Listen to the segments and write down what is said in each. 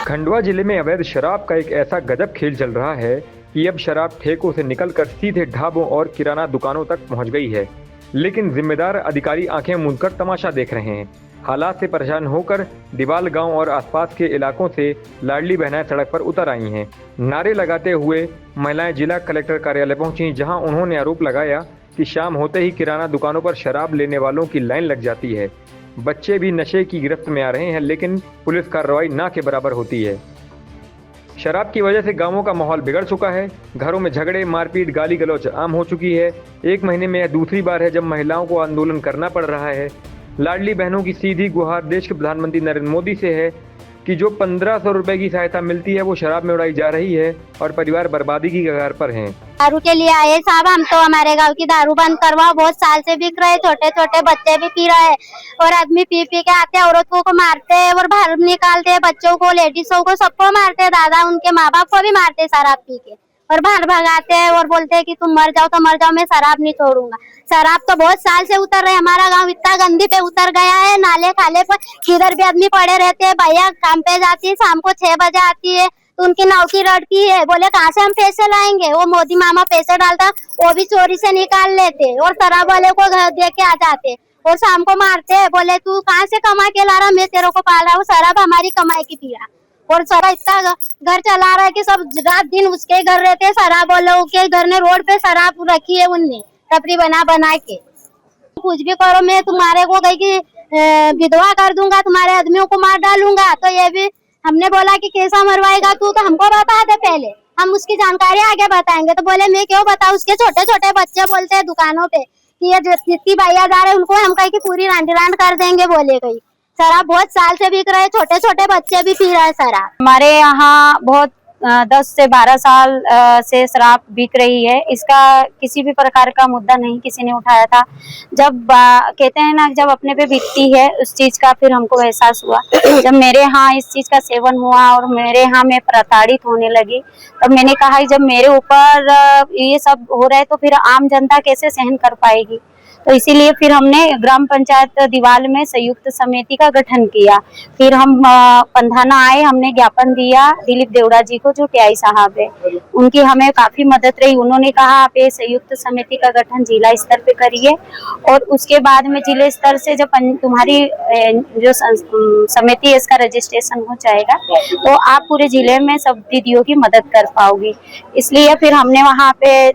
खंडवा जिले में अवैध शराब का एक ऐसा गजब खेल चल रहा है कि अब शराब ठेकों से निकलकर सीधे ढाबों और किराना दुकानों तक पहुंच गई है। लेकिन जिम्मेदार अधिकारी आंखें मूंदकर तमाशा देख रहे हैं। हालात से परेशान होकर दीवाल गांव और आसपास के इलाकों से लाडली बहनें सड़क पर उतर आई हैं। नारे लगाते हुए महिलाएं जिला कलेक्टर कार्यालय पहुंची, जहां उन्होंने आरोप लगाया कि शाम होते ही किराना दुकानों पर शराब लेने वालों की लाइन लग जाती है। बच्चे भी नशे की गिरफ्त में आ रहे हैं, लेकिन पुलिस कार्रवाई ना के बराबर होती है। शराब की वजह से गांवों का माहौल बिगड़ चुका है। घरों में झगड़े, मारपीट, गाली गलौच आम हो चुकी है। एक महीने में यह दूसरी बार है जब महिलाओं को आंदोलन करना पड़ रहा है। लाडली बहनों की सीधी गुहार देश के प्रधानमंत्री नरेंद्र मोदी से है कि जो 1500 रुपए की सहायता मिलती है वो शराब में उड़ाई जा रही है और परिवार बर्बादी की कगार पर हैं। दारू के लिए आए साहब, हम तो हमारे गांव की दारू बंद करवाओ। बहुत साल से बिक रहे, छोटे छोटे बच्चे भी पी रहे हैं और आदमी पी पी के आते हैं, औरतों को मारते हैं और बाहर निकालते हैं, बच्चों को, लेडीजों को, सबको मारते हैं। दादा उनके माँ बाप को भी मारते हैं शराब पी के और बाहर भगाते हैं और बोलते हैं कि तुम मर जाओ तो मर जाओ, मैं शराब नहीं छोड़ूंगा। शराब तो बहुत साल से उतर रहे, हमारा गांव इतना गंदी पे उतर गया है। नाले खाले पर किधर भी आदमी पड़े रहते हैं। भैया काम पे जाती है, शाम को 6 बजे आती है तो उनकी नौकरी रटती है। बोले कहाँ से हम पैसे लाएंगे? वो मोदी मामा पैसे डालता, वो भी चोरी से निकाल लेते और शराब वाले को घर दे के आ जाते और शाम को मारते हैं। बोले तू कहाँ से कमा के ला रहा, मैं तेरे को पाल रहा हूँ। शराब हमारी कमाई की पी रहा और सारा इतना घर चला रहा है कि सब रात दिन उसके घर रहते हैं। शराब वालों के घर ने रोड पे शराब रखी है, उनने टपरी बना बना के। कुछ भी करो, मैं तुम्हारे को कहीं की विधवा कर दूंगा, तुम्हारे आदमियों को मार डालूंगा। तो ये भी हमने बोला कि कैसा मरवाएगा तू, तो हमको बता दे पहले, हम उसकी जानकारी आगे बताएंगे। तो बोले मैं क्यों बताऊं? उसके छोटे छोटे बच्चे बोलते हैं दुकानों पे कि ये जितनी भैया जा रहे हैं उनको हम कहीं की पूरी रांड कर देंगे। बोले कहीं शराब बहुत साल से बिक रहे, छोटे छोटे बच्चे भी पी रहे हैं शराब। हमारे यहाँ बहुत 10 से 12 साल से शराब बिक रही है। इसका किसी भी प्रकार का मुद्दा नहीं किसी ने उठाया था। जब कहते हैं ना, जब अपने पे बीतती है उस चीज का फिर हमको एहसास हुआ। जब मेरे यहाँ इस चीज का सेवन हुआ और मेरे यहाँ मैं प्रताड़ित होने लगी, तब मैंने कहा जब मेरे ऊपर ये सब हो रहा है तो फिर आम जनता कैसे सहन कर पाएगी। तो इसीलिए फिर हमने ग्राम पंचायत दीवाल में संयुक्त समिति का गठन किया। फिर हम पंधाना आए, हमने ज्ञापन दिया दिलीप देवड़ा जी को, जो टीआई साहब है। उनकी हमें काफी मदद रही। उन्होंने कहा आप ये संयुक्त समिति का गठन जिला स्तर पे करिए और उसके बाद में जिले स्तर से जब तुम्हारी जो समिति है इसका रजिस्ट्रेशन हो जाएगा तो आप पूरे जिले में सब दीदियों की मदद कर पाओगी। इसलिए फिर हमने वहाँ पे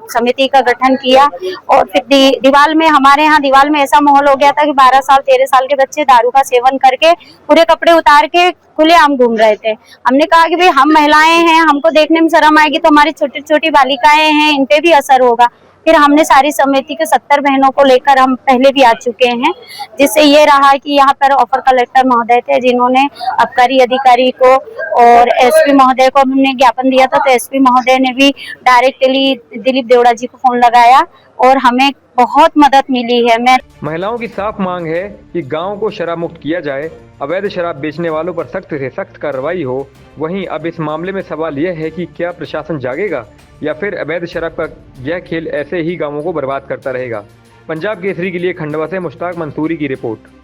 समिति का गठन किया और फिर दीवाल में, हमारे यहाँ दीवाल में ऐसा माहौल हो गया था कि 12 साल 13 साल के बच्चे दारू का सेवन करके पूरे कपड़े उतार के खुलेआम घूम रहे थे। हमने कहा कि भाई हम महिलाएं हैं, हमको देखने में शर्म आएगी तो हमारी छोटी छोटी बालिकाएं हैं, इन पे भी असर होगा। फिर हमने सारी समिति के 70 बहनों को लेकर हम पहले भी आ चुके हैं, जिससे ये रहा कि यहाँ पर अपर कलेक्टर महोदय थे जिन्होंने आबकारी अधिकारी को और एसपी महोदय को हमने ज्ञापन दिया था। तो एसपी महोदय ने भी डायरेक्टली दिलीप देवड़ा जी को फोन लगाया और हमें बहुत मदद मिली है। महिलाओं की साफ मांग है कि गांव को शराब मुक्त किया जाए, अवैध शराब बेचने वालों पर सख्त से सख्त कार्रवाई हो। वहीं अब इस मामले में सवाल यह है कि क्या प्रशासन जागेगा या फिर अवैध शराब का यह खेल ऐसे ही गांवों को बर्बाद करता रहेगा। पंजाब केसरी के लिए खंडवा से मुश्ताक मंसूरी की रिपोर्ट।